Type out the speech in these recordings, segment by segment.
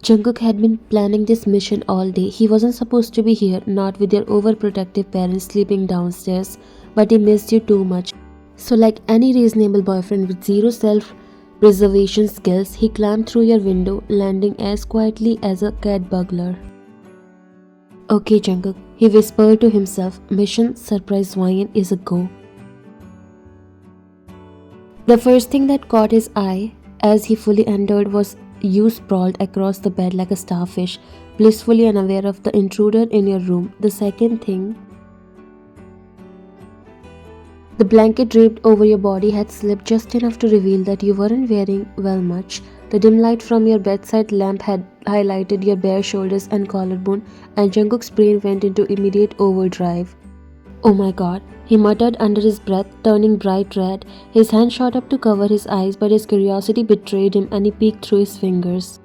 Jungkook had been planning this mission all day. He wasn't supposed to be here, not with your overprotective parents sleeping downstairs, but he missed you too much. So, like any reasonable boyfriend with zero self preservation skills, he climbed through your window, landing as quietly as a cat burglar. Okay, Jungkook, he whispered to himself, mission surprise Ryan is a go. The first thing that caught his eye as he fully entered was you sprawled across the bed like a starfish, blissfully unaware of the intruder in your room. The second thing, the blanket draped over your body had slipped just enough to reveal that you weren't wearing well much. The dim light from your bedside lamp had highlighted your bare shoulders and collarbone, and Jungkook's brain went into immediate overdrive. Oh my god, he muttered under his breath, turning bright red. His hand shot up to cover his eyes, but his curiosity betrayed him and he peeked through his fingers.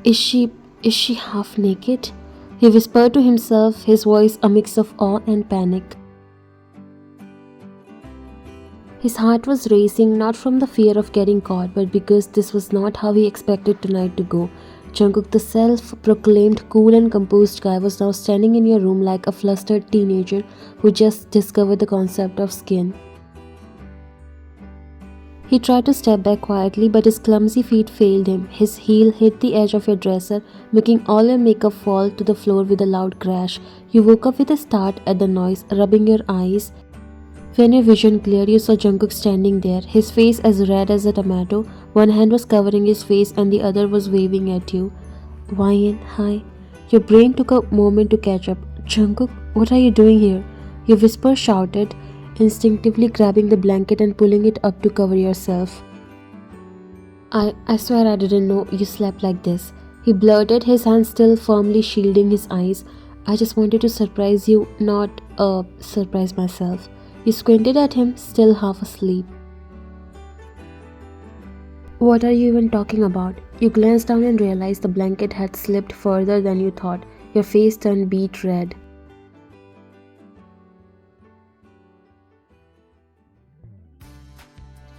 Is she half naked? He whispered to himself, his voice a mix of awe and panic. His heart was racing, not from the fear of getting caught, but because this was not how he expected tonight to go. Jungkook, the self-proclaimed cool and composed guy, was now standing in your room like a flustered teenager who just discovered the concept of skin. He tried to step back quietly, but his clumsy feet failed him. His heel hit the edge of your dresser, making all your makeup fall to the floor with a loud crash. You woke up with a start at the noise, rubbing your eyes. When your vision cleared, you saw Jungkook standing there, his face as red as a tomato. One hand was covering his face and the other was waving at you. Ryan, hi. Your brain took a moment to catch up. Jungkook, what are you doing here? Your whisper shouted, instinctively grabbing the blanket and pulling it up to cover yourself. I swear I didn't know you slept like this. He blurted, his hand still firmly shielding his eyes. I just wanted to surprise you, not surprise myself. You squinted at him, still half asleep. What are you even talking about? You glanced down and realized the blanket had slipped further than you thought. Your face turned beet red.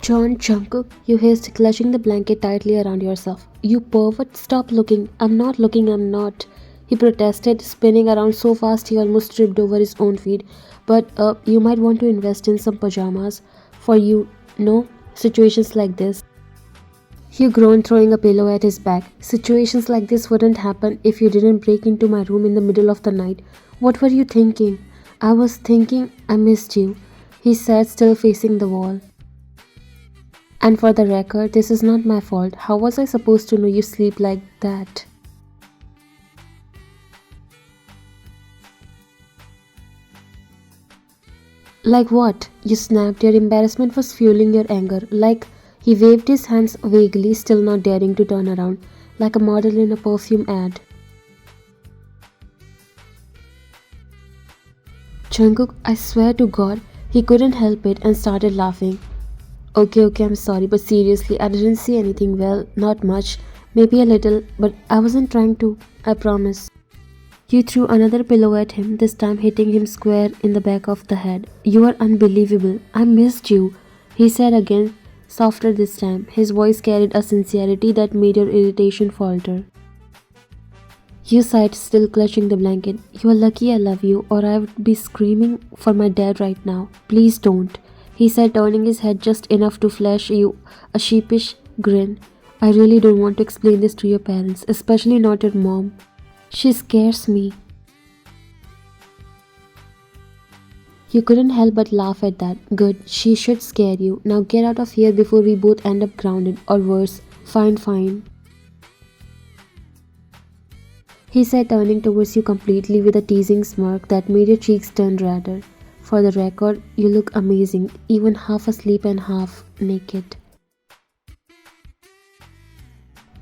John Jungkook, you hissed, clutching the blanket tightly around yourself. You pervert, stop looking. I'm not. He protested, spinning around so fast he almost tripped over his own feet. But you might want to invest in some pajamas for situations like this. He groaned, throwing a pillow at his back. Situations like this wouldn't happen if you didn't break into my room in the middle of the night. What were you thinking? I was thinking I missed you, he said, still facing the wall. And for the record, this is not my fault. How was I supposed to know you sleep like that? Like what? You snapped. Your embarrassment was fueling your anger. Like, he waved his hands vaguely, still not daring to turn around, like a model in a perfume ad. Jungkook, I swear to God, he couldn't help it and started laughing. Okay, I'm sorry, but seriously, I didn't see anything. Well, not much, maybe a little, but I wasn't trying to, I promise. You threw another pillow at him, this time hitting him square in the back of the head. You are unbelievable. I missed you, he said again, softer this time. His voice carried a sincerity that made your irritation falter. You sighed, still clutching the blanket. You are lucky I love you, or I would be screaming for my dad right now. Please don't, he said, turning his head just enough to flash you a sheepish grin. I really don't want to explain this to your parents, especially not your mom. She scares me. You couldn't help but laugh at that. Good, she should scare you. Now get out of here before we both end up grounded, or worse. Fine. He said, turning towards you completely with a teasing smirk that made your cheeks turn redder. For the record, you look amazing, even half asleep and half naked.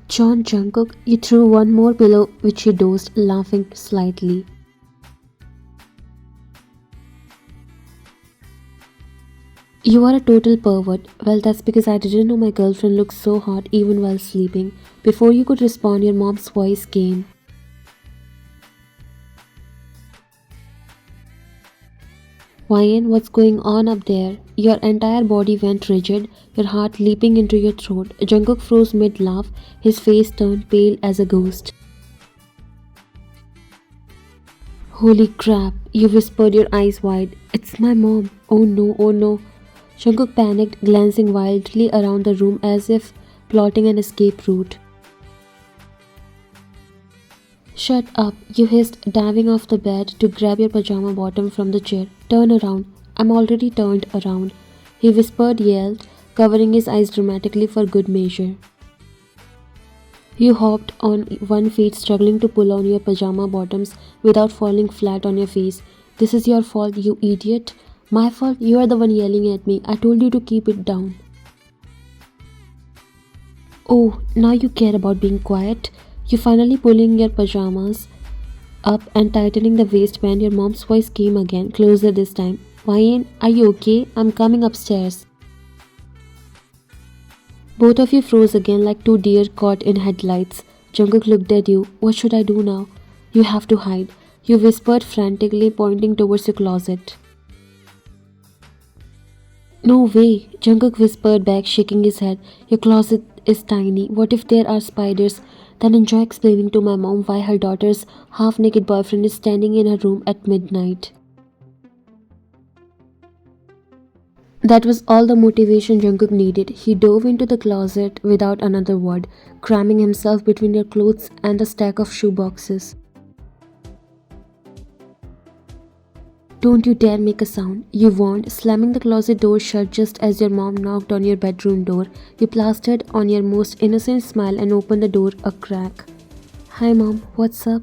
John Jungkook, you threw one more pillow which he dozed, laughing slightly. You are a total pervert. Well, that's because I didn't know my girlfriend looked so hot even while sleeping. Before you could respond, your mom's voice came. Ryan, what's going on up there? Your entire body went rigid, your heart leaping into your throat. Jungkook froze mid-laugh, his face turned pale as a ghost. Holy crap, you whispered, your eyes wide. It's my mom. Oh no, oh no. Jungkook panicked, glancing wildly around the room as if plotting an escape route. Shut up, you hissed, diving off the bed to grab your pajama bottom from the chair. Turn around. I'm already turned around. He whispered, yelled, covering his eyes dramatically for good measure. You hopped on one feet, struggling to pull on your pajama bottoms without falling flat on your face. This is your fault, you idiot. My fault? You are the one yelling at me. I told you to keep it down. Oh, now you care about being quiet? You finally pulling your pajamas up and tightening the waistband. Your mom's voice came again, closer this time. Ryan, are you okay? I'm coming upstairs. Both of you froze again like two deer caught in headlights. Jungkook looked at you. What should I do now? You have to hide. You whispered frantically, pointing towards your closet. No way, Jungkook whispered back, shaking his head. Your closet is tiny. What if there are spiders? Then enjoy explaining to my mom why her daughter's half-naked boyfriend is standing in her room at midnight. That was all the motivation Jungkook needed. He dove into the closet without another word, cramming himself between your clothes and the stack of shoe boxes. Don't you dare make a sound, you warned, slamming the closet door shut just as your mom knocked on your bedroom door. You plastered on your most innocent smile and opened the door a crack. Hi mom, what's up?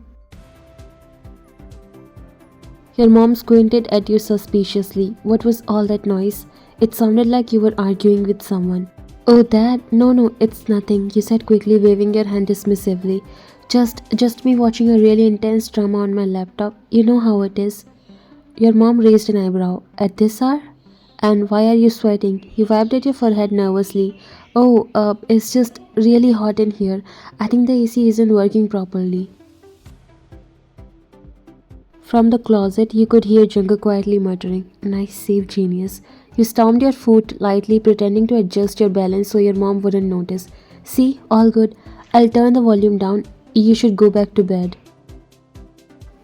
Your mom squinted at you suspiciously. What was all that noise? It sounded like you were arguing with someone. Oh dad, no, it's nothing, you said quickly, waving your hand dismissively. Just me watching a really intense drama on my laptop. You know how it is. Your mom raised an eyebrow. At this hour? And why are you sweating? He wiped at your forehead nervously. Oh, it's just really hot in here. I think the AC isn't working properly. From the closet, you could hear Jungkook quietly muttering, Nice save, genius. You stomped your foot lightly, pretending to adjust your balance so your mom wouldn't notice. See, all good. I'll turn the volume down. You should go back to bed.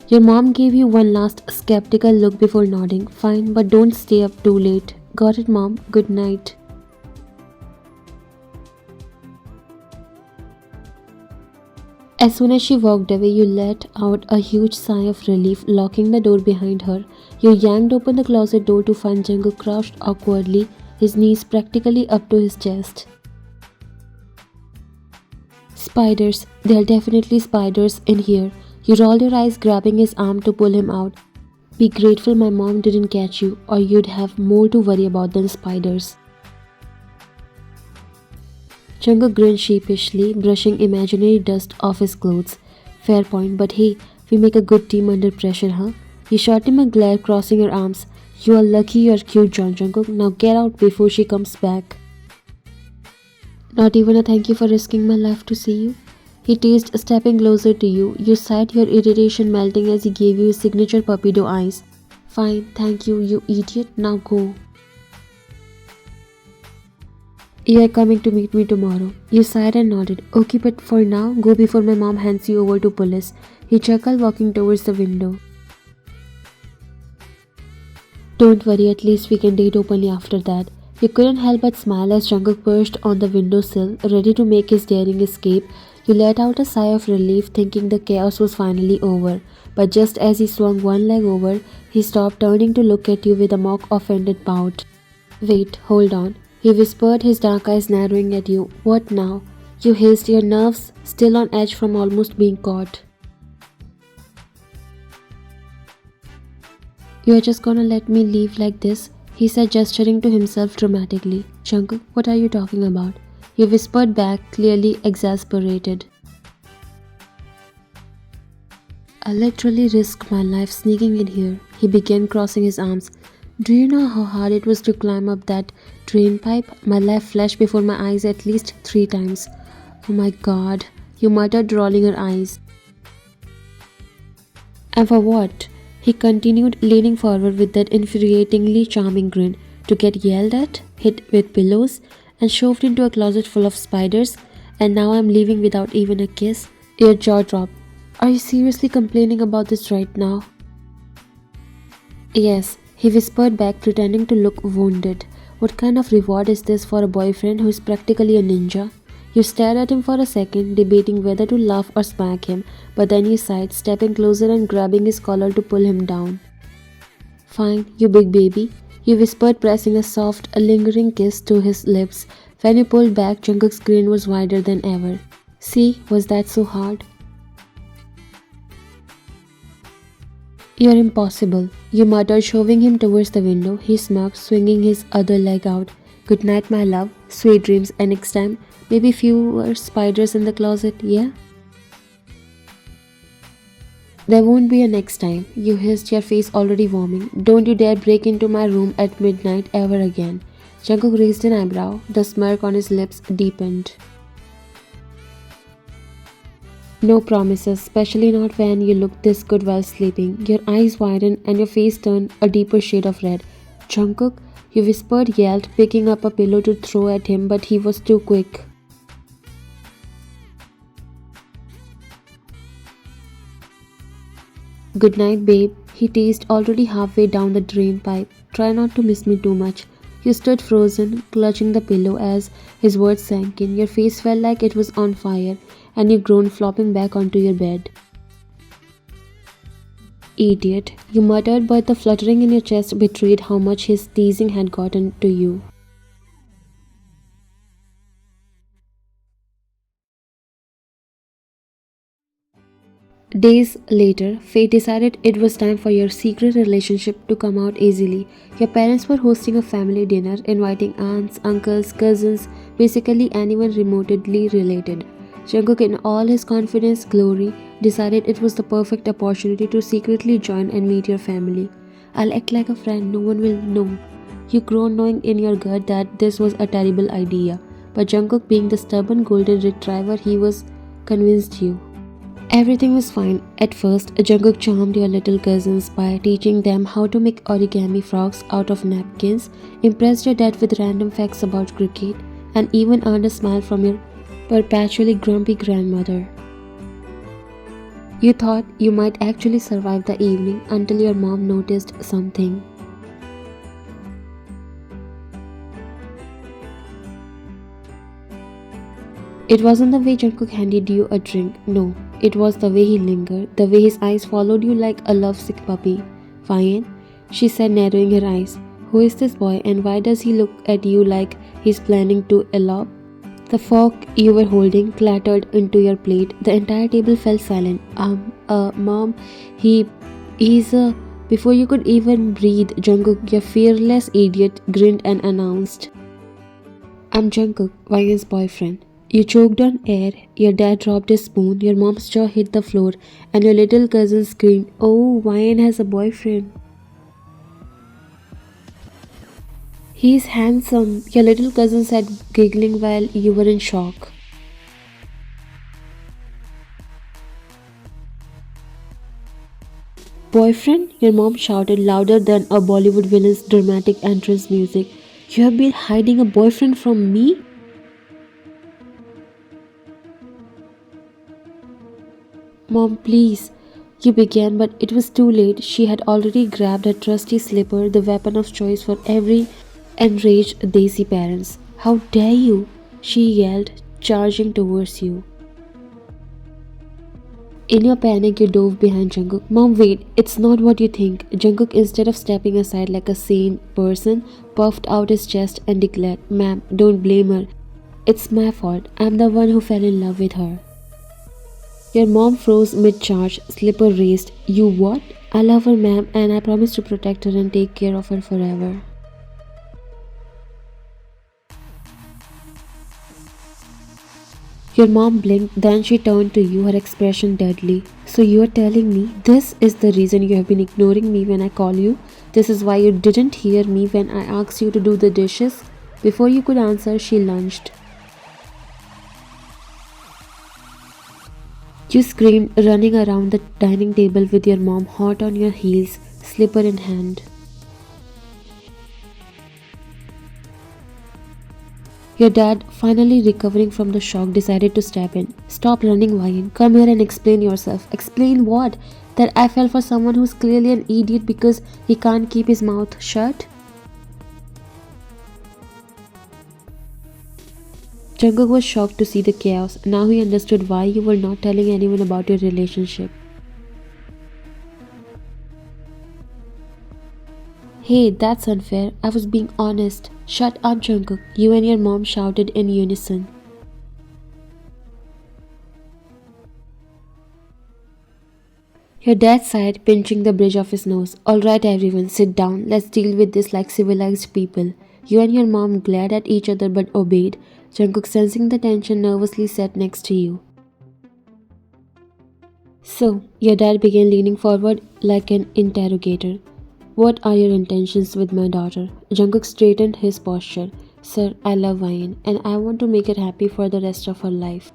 Your mom gave you one last skeptical look before nodding. Fine, but don't stay up too late. Got it, mom. Good night. As soon as she walked away, you let out a huge sigh of relief, locking the door behind her. You yanked open the closet door to find Jungkook crouched awkwardly, his knees practically up to his chest. Spiders. There are definitely spiders in here. You rolled your eyes, grabbing his arm to pull him out. Be grateful my mom didn't catch you, or you'd have more to worry about than spiders. Jungkook grinned sheepishly, brushing imaginary dust off his clothes. Fair point, but hey, we make a good team under pressure, huh? You shot him a glare, crossing your arms. You are lucky you're cute, Jungkook. Now get out before she comes back. Not even a thank you for risking my life to see you? He teased, stepping closer to you. You sighed, your irritation melting as he gave you his signature puppy dog eyes. Fine, thank you, you idiot. Now go. You are coming to meet me tomorrow. You sighed and nodded. Okay, but for now, go before my mom hands you over to police. He chuckled, walking towards the window. Don't worry, at least we can date openly after that. You couldn't help but smile as Jungkook perched on the windowsill, ready to make his daring escape. You let out a sigh of relief, thinking the chaos was finally over. But just as he swung one leg over, he stopped, turning to look at you with a mock offended pout. Wait, hold on. He whispered, his dark eyes narrowing at you. What now? You hissed, your nerves still on edge from almost being caught. You are just gonna let me leave like this? He said, gesturing to himself dramatically. Jungkook, what are you talking about? He whispered back, clearly exasperated. I literally risked my life sneaking in here. He began crossing his arms. Do you know how hard it was to climb up that drain pipe? My life flashed before my eyes at least 3 times. Oh my god, you muttered, rolling her eyes. And for what? He continued, leaning forward with that infuriatingly charming grin. To get yelled at, hit with pillows, and shoved into a closet full of spiders, and now I'm leaving without even a kiss? Your jaw dropped. Are you seriously complaining about this right now? Yes, he whispered back, pretending to look wounded. What kind of reward is this for a boyfriend who is practically a ninja? You stared at him for a second, debating whether to laugh or smack him, but then you sighed, stepping closer and grabbing his collar to pull him down. Fine, you big baby, you whispered, pressing a soft, lingering kiss to his lips. When you pulled back, Jungkook's grin was wider than ever. See, was that so hard? You're impossible, you muttered, shoving him towards the window. He smirked, swinging his other leg out. Good night, my love. Sweet dreams, and next time, maybe fewer spiders in the closet, yeah? There won't be a next time, you hissed, your face already warming. Don't you dare break into my room at midnight ever again. Jungkook raised an eyebrow. The smirk on his lips deepened. No promises, especially not when you look this good while sleeping. Your eyes widened and your face turned a deeper shade of red. Jungkook, you whispered, yelled, picking up a pillow to throw at him, but he was too quick. Good night, babe, he teased, already halfway down the drain pipe. Try not to miss me too much. You stood frozen, clutching the pillow as his words sank in. Your face felt like it was on fire, and you groaned, flopping back onto your bed. Idiot, you muttered, but the fluttering in your chest betrayed how much his teasing had gotten to you. Days later, fate decided it was time for your secret relationship to come out easily. Your parents were hosting a family dinner, inviting aunts, uncles, cousins, basically anyone remotely related. Jungkook, in all his confidence glory, decided it was the perfect opportunity to secretly join and meet your family. I'll act like a friend, no one will know. You groaned, knowing in your gut that this was a terrible idea. But Jungkook, being the stubborn golden retriever he was, convinced you. Everything was fine. At first, Jungkook charmed your little cousins by teaching them how to make origami frogs out of napkins, impressed your dad with random facts about cricket, and even earned a smile from your perpetually grumpy grandmother. You thought you might actually survive the evening until your mom noticed something. It wasn't the way Jungkook handed you a drink, no. It was the way he lingered, the way his eyes followed you like a lovesick puppy. Fine, she said, narrowing her eyes. Who is this boy and why does he look at you like he's planning to elope? The fork you were holding clattered into your plate. The entire table fell silent. Mom, he's. Before you could even breathe, Jungkook, your fearless idiot, grinned and announced, I'm Jungkook, Ryan's boyfriend. You choked on air, your dad dropped his spoon, your mom's jaw hit the floor, and your little cousin screamed, Oh, Ryan has a boyfriend. He's handsome, your little cousin said, giggling while you were in shock. Boyfriend? Your mom shouted louder than a Bollywood villain's dramatic entrance music. You have been hiding a boyfriend from me? Mom, please, you began, but it was too late. She had already grabbed her trusty slipper, the weapon of choice for every enraged Desi parents. How dare you? She yelled, charging towards you. In your panic, you dove behind Jungkook. Mom, wait, it's not what you think. Jungkook, instead of stepping aside like a sane person, puffed out his chest and declared, Ma'am, don't blame her. It's my fault. I'm the one who fell in love with her. Your mom froze mid-charge, slipper raised. You what? I love her, ma'am, and I promise to protect her and take care of her forever. Your mom blinked, then she turned to you, her expression deadly. So you're telling me this is the reason you have been ignoring me when I call you? This is why you didn't hear me when I asked you to do the dishes? Before you could answer, she lunged. You screamed, running around the dining table with your mom hot on your heels, slipper in hand. Your dad, finally recovering from the shock, decided to step in. Stop running, Ryan. Come here and explain yourself. Explain what? That I fell for someone who's clearly an idiot because he can't keep his mouth shut? Jungkook was shocked to see the chaos. Now he understood why you were not telling anyone about your relationship. Hey, that's unfair. I was being honest. Shut up, Jungkook. You and your mom shouted in unison. Your dad sighed, pinching the bridge of his nose. Alright, everyone, sit down. Let's deal with this like civilized people. You and your mom glared at each other but obeyed. Jungkook, sensing the tension, nervously sat next to you. So, your dad began leaning forward like an interrogator. What are your intentions with my daughter? Jungkook straightened his posture. Sir, I love Ryan and I want to make her happy for the rest of her life.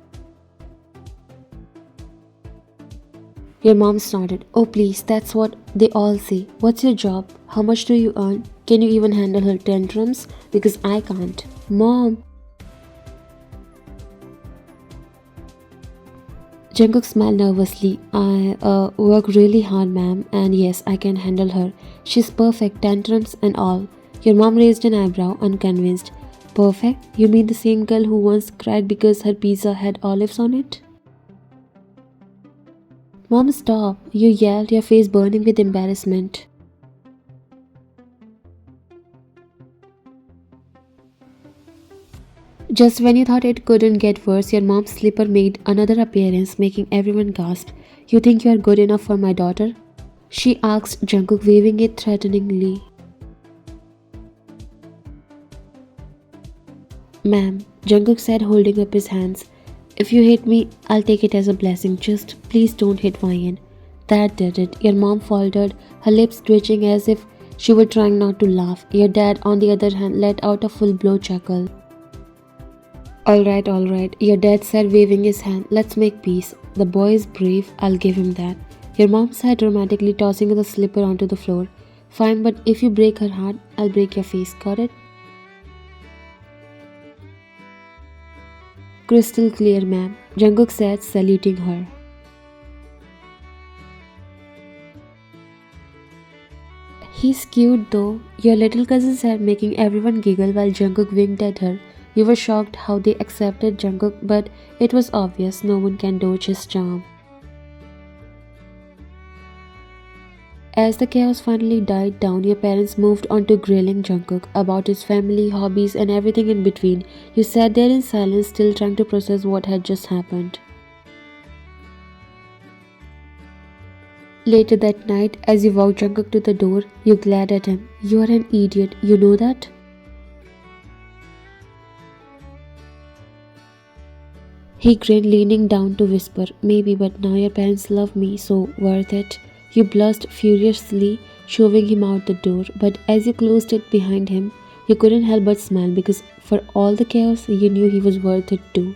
Your mom snorted. Oh please, that's what they all say. What's your job? How much do you earn? Can you even handle her tantrums? Because I can't. Mom! Jungkook smiled nervously. I work really hard, ma'am, and yes, I can handle her. She's perfect, tantrums and all. Your mom raised an eyebrow, unconvinced. Perfect? You mean the same girl who once cried because her pizza had olives on it? Mom, stop! You yelled, your face burning with embarrassment. Just when you thought it couldn't get worse, your mom's slipper made another appearance, making everyone gasp. You think you are good enough for my daughter? She asked Jungkook, waving it threateningly. Ma'am, Jungkook said, holding up his hands. If you hit me, I'll take it as a blessing. Just please don't hit Ryan. That did it. Your mom faltered, her lips twitching as if she were trying not to laugh. Your dad, on the other hand, let out a full-blown chuckle. Alright, your dad said, waving his hand. Let's make peace. The boy is brave, I'll give him that. Your mom sighed dramatically, tossing the slipper onto the floor. Fine, but if you break her heart, I'll break your face. Got it? Crystal clear, ma'am, Jungkook said, saluting her. He's cute though, your little cousin said, making everyone giggle while Jungkook winked at her. You were shocked how they accepted Jungkook, but it was obvious no one can dodge his charm. As the chaos finally died down, your parents moved on to grilling Jungkook about his family, hobbies, and everything in between. You sat there in silence, still trying to process what had just happened. Later that night, as you walked Jungkook to the door, you glared at him. You are an idiot, you know that? He grinned, leaning down to whisper, maybe, but now your parents love me, so worth it. You blushed furiously, shoving him out the door, but as you closed it behind him, you couldn't help but smile because for all the chaos, you knew he was worth it too.